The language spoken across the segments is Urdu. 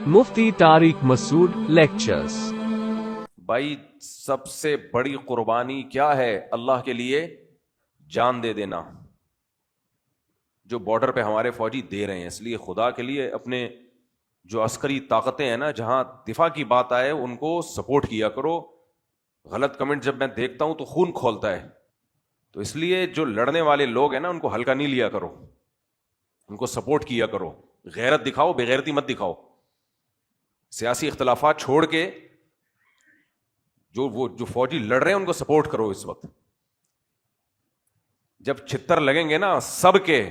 مفتی طارق مسعود لیکچرز۔ بھائی سب سے بڑی قربانی کیا ہے اللہ کے لیے؟ جان دے دینا، جو بارڈر پہ ہمارے فوجی دے رہے ہیں۔ اس لیے خدا کے لیے اپنے جو عسکری طاقتیں ہیں نا، جہاں دفاع کی بات آئے ان کو سپورٹ کیا کرو۔ غلط کمنٹ جب میں دیکھتا ہوں تو خون کھولتا ہے، تو اس لیے جو لڑنے والے لوگ ہیں نا ان کو ہلکا نہیں لیا کرو، ان کو سپورٹ کیا کرو۔ غیرت دکھاؤ، بغیرتی مت دکھاؤ۔ سیاسی اختلافات چھوڑ کے جو فوجی لڑ رہے ہیں ان کو سپورٹ کرو۔ اس وقت جب چھتر لگیں گے نا سب کے،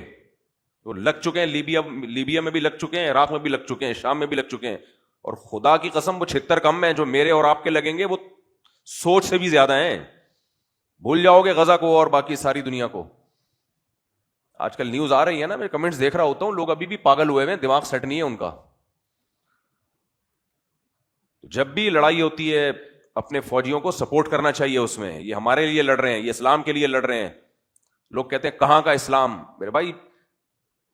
وہ لگ چکے ہیں، لیبیا میں بھی لگ چکے ہیں، عراق میں بھی لگ چکے ہیں، شام میں بھی لگ چکے ہیں، اور خدا کی قسم وہ چھتر کم ہیں جو میرے اور آپ کے لگیں گے، وہ سوچ سے بھی زیادہ ہیں۔ بھول جاؤ گے غزہ کو اور باقی ساری دنیا کو۔ آج کل نیوز آ رہی ہے نا، میں کمنٹس دیکھ رہا ہوتا ہوں، لوگ ابھی بھی پاگل ہوئے ہیں، دماغ سیٹ نہیں ہے ان کا۔ جب بھی لڑائی ہوتی ہے اپنے فوجیوں کو سپورٹ کرنا چاہیے اس میں۔ یہ ہمارے لیے لڑ رہے ہیں، یہ اسلام کے لیے لڑ رہے ہیں۔ لوگ کہتے ہیں کہاں کا اسلام؟ میرے بھائی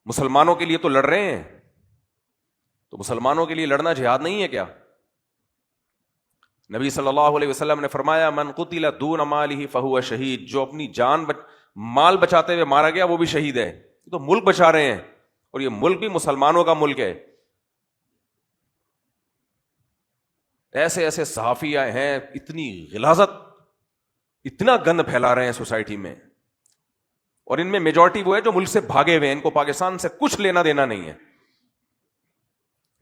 مسلمانوں کے لیے تو لڑ رہے ہیں، تو مسلمانوں کے لیے لڑنا جہاد نہیں ہے کیا؟ نبی صلی اللہ علیہ وسلم نے فرمایا من قتل دون مالہ فہو شہید، جو اپنی جان مال بچاتے ہوئے مارا گیا وہ بھی شہید ہے۔ تو ملک بچا رہے ہیں، اور یہ ملک بھی مسلمانوں کا ملک ہے۔ ایسے ایسے صحافی ہیں، اتنی غلاظت، اتنا گند پھیلا رہے ہیں سوسائٹی میں، اور ان میں میجورٹی وہ ہے جو ملک سے بھاگے ہوئے ہیں، ان کو پاکستان سے کچھ لینا دینا نہیں ہے۔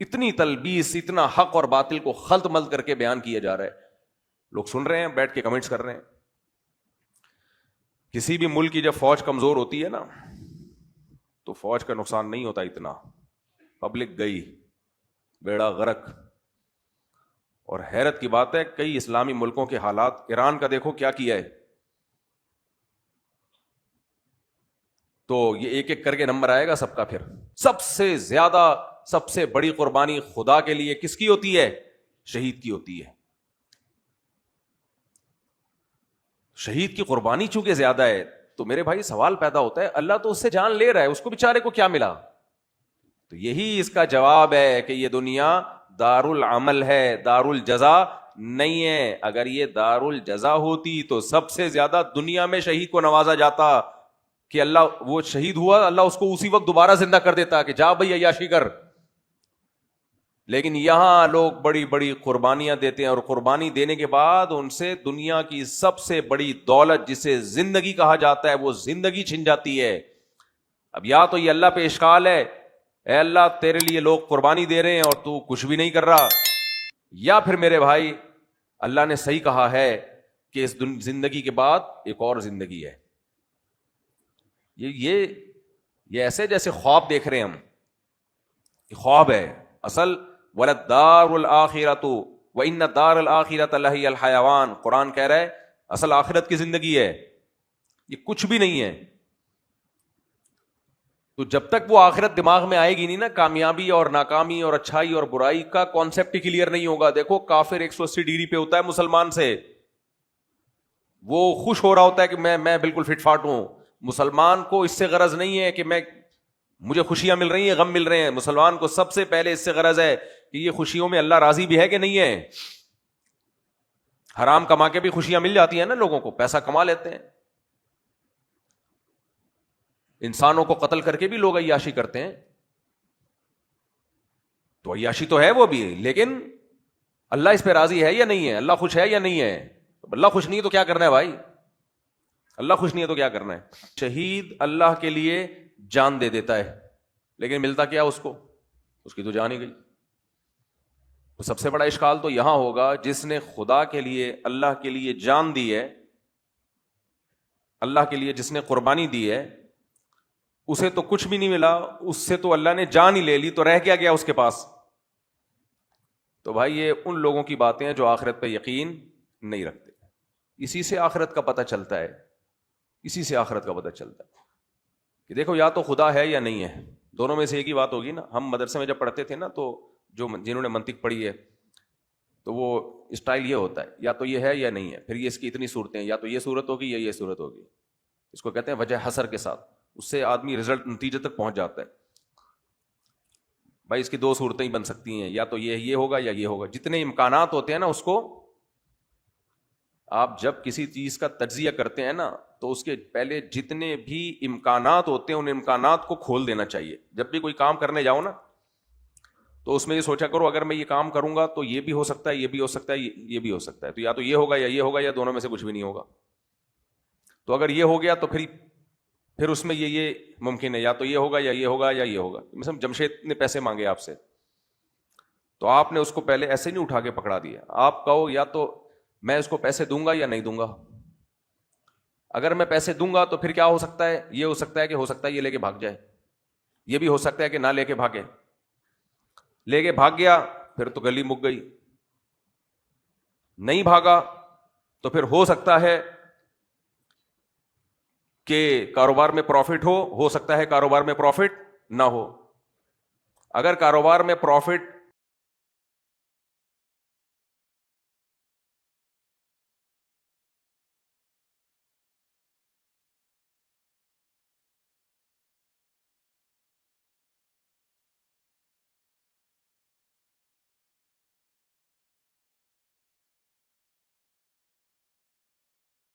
اتنی تلبیس، اتنا حق اور باطل کو خلط ملط کر کے بیان کیا جا رہا ہے، لوگ سن رہے ہیں، بیٹھ کے کمنٹس کر رہے ہیں۔ کسی بھی ملک کی جب فوج کمزور ہوتی ہے نا تو فوج کا نقصان نہیں ہوتا اتنا، پبلک گئی، بیڑا غرق۔ اور حیرت کی بات ہے کئی اسلامی ملکوں کے حالات، ایران کا دیکھو کیا کیا ہے۔ تو یہ ایک ایک کر کے نمبر آئے گا سب کا۔ پھر سب سے زیادہ، سب سے بڑی قربانی خدا کے لیے کس کی ہوتی ہے؟ شہید کی ہوتی ہے۔ شہید کی قربانی چونکہ زیادہ ہے تو میرے بھائی سوال پیدا ہوتا ہے، اللہ تو اس سے جان لے رہا ہے، اس کو بیچارے کو کیا ملا؟ تو یہی اس کا جواب ہے کہ یہ دنیا دار العمل ہے، دار الجزا نہیں ہے۔ اگر یہ دار الجزا ہوتی تو سب سے زیادہ دنیا میں شہید کو نوازا جاتا کہ اللہ وہ شہید ہوا، اللہ اس کو اسی وقت دوبارہ زندہ کر دیتا کہ جا بھائی عیاشی کر۔ لیکن یہاں لوگ بڑی بڑی قربانیاں دیتے ہیں، اور قربانی دینے کے بعد ان سے دنیا کی سب سے بڑی دولت جسے زندگی کہا جاتا ہے وہ زندگی چھن جاتی ہے۔ اب یا تو یہ اللہ پہ اشکال ہے، اے اللہ تیرے لیے لوگ قربانی دے رہے ہیں اور تو کچھ بھی نہیں کر رہا، یا پھر میرے بھائی اللہ نے صحیح کہا ہے کہ اس زندگی کے بعد ایک اور زندگی ہے۔ یہ ایسے جیسے خواب دیکھ رہے ہیں ہم، یہ خواب ہے اصل۔ وَلَلدَّارُ الْآخِرَةُ وَإِنَّ الدَّارَ الْآخِرَةَ لَهِيَ الْحَيَوَانُ، قرآن کہہ رہا ہے اصل آخرت کی زندگی ہے، یہ کچھ بھی نہیں ہے۔ تو جب تک وہ آخرت دماغ میں آئے گی نہیں نا، کامیابی اور ناکامی اور اچھائی اور برائی کا کانسیپٹ ہی کلیئر نہیں ہوگا۔ دیکھو کافر 180 ڈگری پہ ہوتا ہے مسلمان سے، وہ خوش ہو رہا ہوتا ہے کہ میں بالکل فٹ فاٹ ہوں۔ مسلمان کو اس سے غرض نہیں ہے کہ مجھے خوشیاں مل رہی ہیں، غم مل رہے ہیں۔ مسلمان کو سب سے پہلے اس سے غرض ہے کہ یہ خوشیوں میں اللہ راضی بھی ہے کہ نہیں ہے۔ حرام کما کے بھی خوشیاں مل جاتی ہیں نا، لوگوں کو پیسہ کما لیتے ہیں۔ انسانوں کو قتل کر کے بھی لوگ عیاشی کرتے ہیں، تو عیاشی تو ہے وہ بھی، لیکن اللہ اس پہ راضی ہے یا نہیں ہے؟ اللہ خوش ہے یا نہیں ہے؟ اللہ خوش نہیں ہے تو کیا کرنا ہے بھائی؟ اللہ خوش نہیں ہے تو کیا کرنا ہے؟ شہید اللہ کے لیے جان دے دیتا ہے، لیکن ملتا کیا اس کو؟ اس کی تو جان ہی گئی۔ تو سب سے بڑا اشکال تو یہاں ہوگا، جس نے خدا کے لیے، اللہ کے لیے جان دی ہے، اللہ کے لیے جس نے قربانی دی ہے، اسے تو کچھ بھی نہیں ملا، اس سے تو اللہ نے جان ہی لے لی، تو رہ کیا گیا اس کے پاس؟ تو بھائی یہ ان لوگوں کی باتیں ہیں جو آخرت پہ یقین نہیں رکھتے۔ اسی سے آخرت کا پتہ چلتا ہے، اسی سے آخرت کا پتہ چلتا ہے کہ دیکھو یا تو خدا ہے یا نہیں ہے، دونوں میں سے ایک ہی بات ہوگی نا۔ ہم مدرسے میں جب پڑھتے تھے نا، تو جنہوں نے منطق پڑھی ہے تو وہ اسٹائل یہ ہوتا ہے، یا تو یہ ہے یا نہیں ہے، پھر یہ اس کی اتنی صورتیں، یا تو یہ صورت ہوگی یا یہ صورت ہوگی۔ اس کو کہتے ہیں وجہ حسر کے ساتھ، اس سے آدمی رزلٹ نتیجے تک پہنچ جاتا ہے. بھائی اس کی دو صورتیں ہی بن سکتی ہیں, یا تو یہ ہوگا یا یہ ہوگا. جتنے امکانات ہوتے ہیں نا, اس کو آپ جب کسی چیز کا تجزیہ کرتے ہیں نا, تو اس کے پہلے جتنے بھی امکانات ہوتے ہیں ان امکانات کو کھول دینا چاہیے. جب بھی کوئی کام کرنے جاؤ نا, تو اس میں یہ سوچا کرو اگر میں یہ کام کروں گا تو یہ بھی ہو سکتا ہے, یہ بھی ہو سکتا ہے, یہ بھی ہو سکتا ہے. تو یا تو یہ ہوگا یا یہ ہوگا, یا دونوں میں سے کچھ بھی نہیں ہوگا. تو اگر یہ ہو گیا تو پھر اس میں یہ ممکن ہے, یا تو یہ ہوگا یا یہ ہوگا یا یہ ہوگا. مثلا جمشید نے پیسے مانگے آپ سے, تو آپ نے اس کو پہلے ایسے نہیں اٹھا کے پکڑا دیا. آپ کہو یا تو میں اس کو پیسے دوں گا یا نہیں دوں گا. اگر میں پیسے دوں گا تو پھر کیا ہو سکتا ہے, یہ ہو سکتا ہے کہ ہو سکتا ہے یہ لے کے بھاگ جائے, یہ بھی ہو سکتا ہے کہ نہ لے کے بھاگے. لے کے بھاگ گیا پھر تو گلی مک گئی. نہیں بھاگا تو پھر ہو سکتا ہے کہ کاروبار میں پروفٹ ہو سکتا ہے کاروبار میں پروفٹ نہ ہو. اگر کاروبار میں پروفٹ